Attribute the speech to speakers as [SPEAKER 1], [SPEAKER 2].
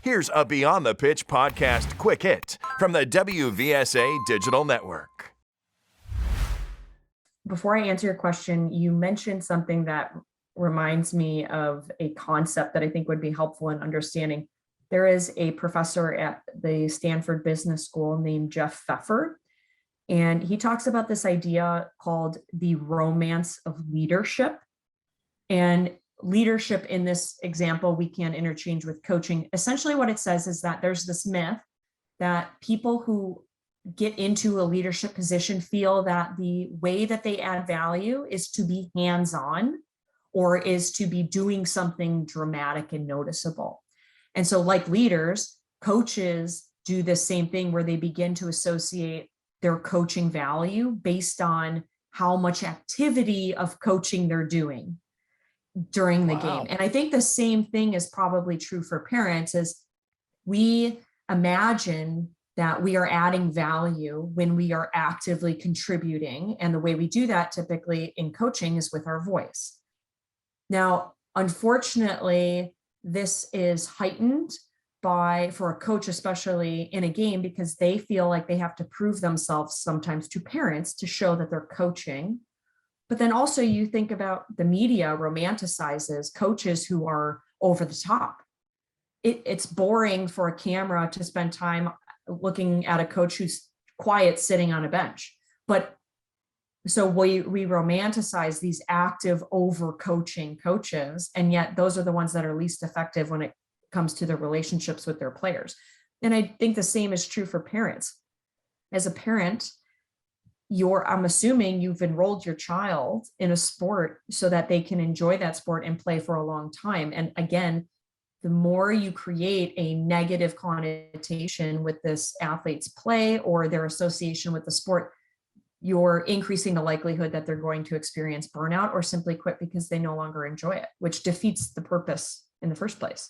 [SPEAKER 1] Here's a Beyond the Pitch podcast quick hit from the WVSA Digital Network.
[SPEAKER 2] Before I answer your question, you mentioned something that reminds me of a concept that I think would be helpful in understanding. There is a professor at the Stanford Business School named Jeff Pfeffer, and he talks about this idea called the romance of leadership. And leadership in this example, we can interchange with coaching. Essentially what it says is that there's this myth that people who get into a leadership position feel that the way that they add value is to be hands-on or is to be doing something dramatic and noticeable. And so like leaders, coaches do the same thing where they begin to associate their coaching value based on how much activity of coaching they're doing during the game. And I think the same thing is probably true for parents, is we imagine that we are adding value when we are actively contributing. And the way we do that typically in coaching is with our voice. Now, unfortunately, this is heightened for a coach, especially in a game, because they feel like they have to prove themselves sometimes to parents to show that they're coaching. But then also you think about the media romanticizes coaches who are over the top. It's boring for a camera to spend time looking at a coach who's quiet sitting on a bench. But so we romanticize these active over coaching coaches, and yet those are the ones that are least effective when it comes to their relationships with their players. And I think the same is true for parents. As a parent, I'm assuming you've enrolled your child in a sport so that they can enjoy that sport and play for a long time. And again, the more you create a negative connotation with this athlete's play or their association with the sport, you're increasing the likelihood that they're going to experience burnout or simply quit because they no longer enjoy it, which defeats the purpose in the first place.